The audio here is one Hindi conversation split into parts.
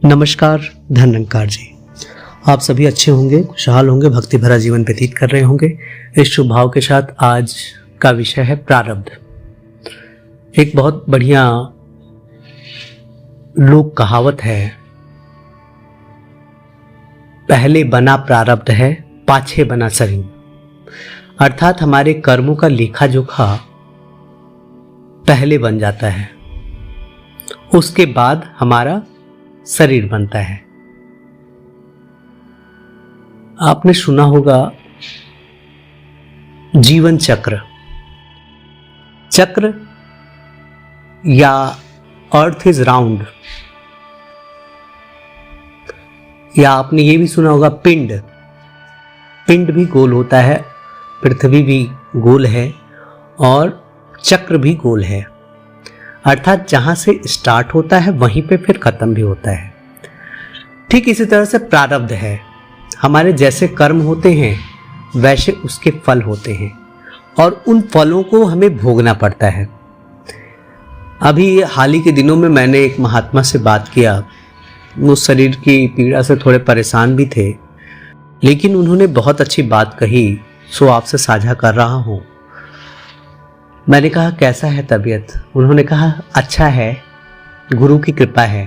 नमस्कार, धन्यंकार जी। आप सभी अच्छे होंगे, खुशहाल होंगे, भक्ति भरा जीवन व्यतीत कर रहे होंगे। इस शुभ भाव के साथ आज का विषय है प्रारब्ध। एक बहुत बढ़िया लोक कहावत है, पहले बना प्रारब्ध है पाछे बना शरीर। अर्थात हमारे कर्मों का लेखा जोखा पहले बन जाता है, उसके बाद हमारा शरीर बनता है। आपने सुना होगा जीवन चक्र या अर्थ इज राउंड, या आपने ये भी सुना होगा पिंड भी गोल होता है, पृथ्वी भी गोल है और चक्र भी गोल है। अर्थात जहां से स्टार्ट होता है वहीं पे फिर खत्म भी होता है। ठीक इसी तरह से प्रारब्ध है, हमारे जैसे कर्म होते हैं वैसे उसके फल होते हैं और उन फलों को हमें भोगना पड़ता है। अभी हाल ही के दिनों में मैंने एक महात्मा से बात किया, वो शरीर की पीड़ा से थोड़े परेशान भी थे, लेकिन उन्होंने बहुत अच्छी बात कही, सो आपसे साझा कर रहा हूं। मैंने कहा कैसा है तबीयत? उन्होंने कहा अच्छा है, गुरु की कृपा है,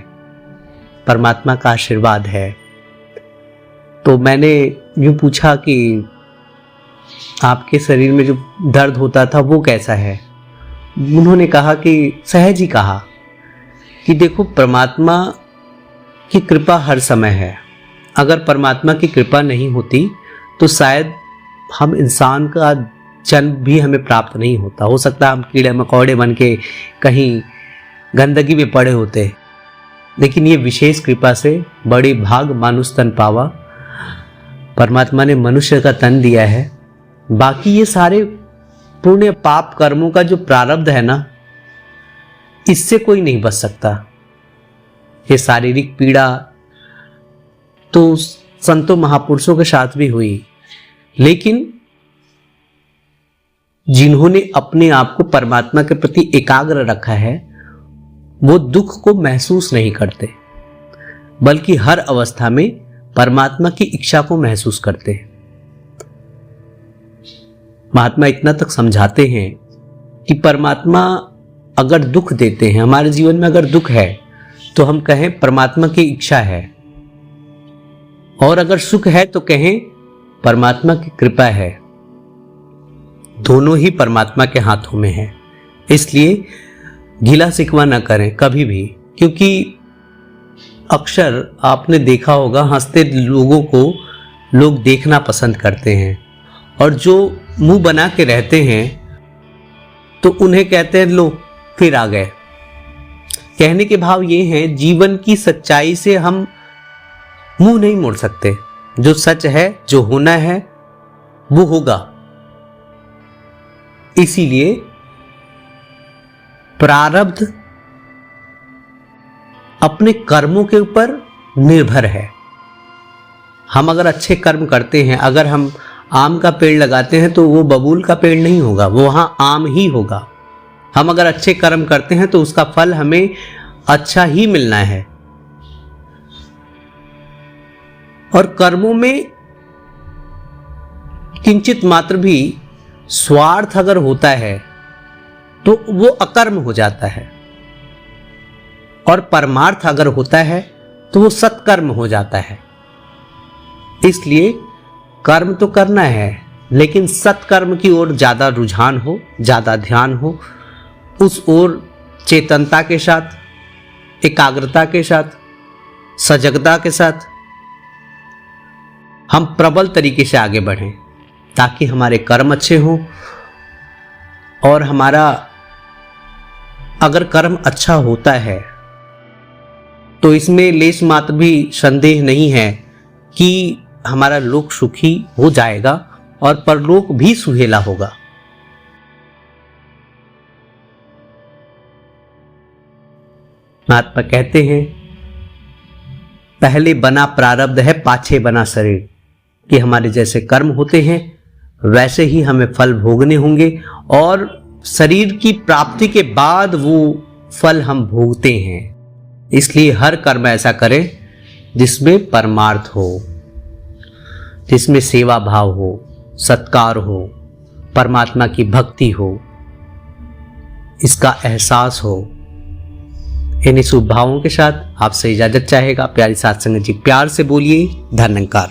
परमात्मा का आशीर्वाद है। तो मैंने यूं पूछा कि आपके शरीर में जो दर्द होता था वो कैसा है? उन्होंने कहा कि सहज ही कहा कि देखो, परमात्मा की कृपा हर समय है। अगर परमात्मा की कृपा नहीं होती तो शायद हम इंसान का जन्म भी हमें प्राप्त नहीं होता। हो सकता है हम कीड़े मकोड़े बन के कहीं गंदगी में पड़े होते, लेकिन ये विशेष कृपा से बड़ी भाग मानुष तन पावा, परमात्मा ने मनुष्य का तन दिया है। बाकी ये सारे पुण्य पाप कर्मों का जो प्रारब्ध है ना, इससे कोई नहीं बच सकता। ये शारीरिक पीड़ा तो संतों महापुरुषों के साथ भी हुई, लेकिन जिन्होंने अपने आप को परमात्मा के प्रति एकाग्र रखा है वो दुख को महसूस नहीं करते, बल्कि हर अवस्था में परमात्मा की इच्छा को महसूस करते हैं। महात्मा इतना तक समझाते हैं कि परमात्मा अगर दुख देते हैं, हमारे जीवन में अगर दुख है तो हम कहें परमात्मा की इच्छा है, और अगर सुख है तो कहें परमात्मा की कृपा है। दोनों ही परमात्मा के हाथों में है, इसलिए गिला शिकवा न करें कभी भी, क्योंकि अक्सर आपने देखा होगा हंसते लोगों को लोग देखना पसंद करते हैं, और जो मुंह बना के रहते हैं तो उन्हें कहते हैं लो फिर आ गए। कहने के भाव ये है, जीवन की सच्चाई से हम मुंह नहीं मोड़ सकते। जो सच है, जो होना है वो होगा। इसीलिए प्रारब्ध अपने कर्मों के ऊपर निर्भर है। हम अगर अच्छे कर्म करते हैं, अगर हम आम का पेड़ लगाते हैं तो वो बबूल का पेड़ नहीं होगा, वो वहां आम ही होगा। हम अगर अच्छे कर्म करते हैं तो उसका फल हमें अच्छा ही मिलना है। और कर्मों में किंचित मात्र भी स्वार्थ अगर होता है तो वो अकर्म हो जाता है, और परमार्थ अगर होता है तो वो सत्कर्म हो जाता है। इसलिए कर्म तो करना है, लेकिन सत्कर्म की ओर ज्यादा रुझान हो, ज्यादा ध्यान हो, उस ओर चेतनता के साथ, एकाग्रता के साथ, सजगता के साथ हम प्रबल तरीके से आगे बढ़ें, ताकि हमारे कर्म अच्छे हों। और हमारा अगर कर्म अच्छा होता है तो इसमें लेश मात्र भी संदेह नहीं है कि हमारा लोक सुखी हो जाएगा और परलोक भी सुहेला होगा। महात्मा कहते हैं, पहले बना प्रारब्ध है पाछे बना शरीर, कि हमारे जैसे कर्म होते हैं वैसे ही हमें फल भोगने होंगे, और शरीर की प्राप्ति के बाद वो फल हम भोगते हैं। इसलिए हर कर्म ऐसा करें जिसमें परमार्थ हो, जिसमें सेवा भाव हो, सत्कार हो, परमात्मा की भक्ति हो, इसका एहसास हो। इन्हीं शुभ भावों के साथ आपसे इजाजत चाहेगा प्यारी साथ संगत जी। प्यार से बोलिए धन्यकार।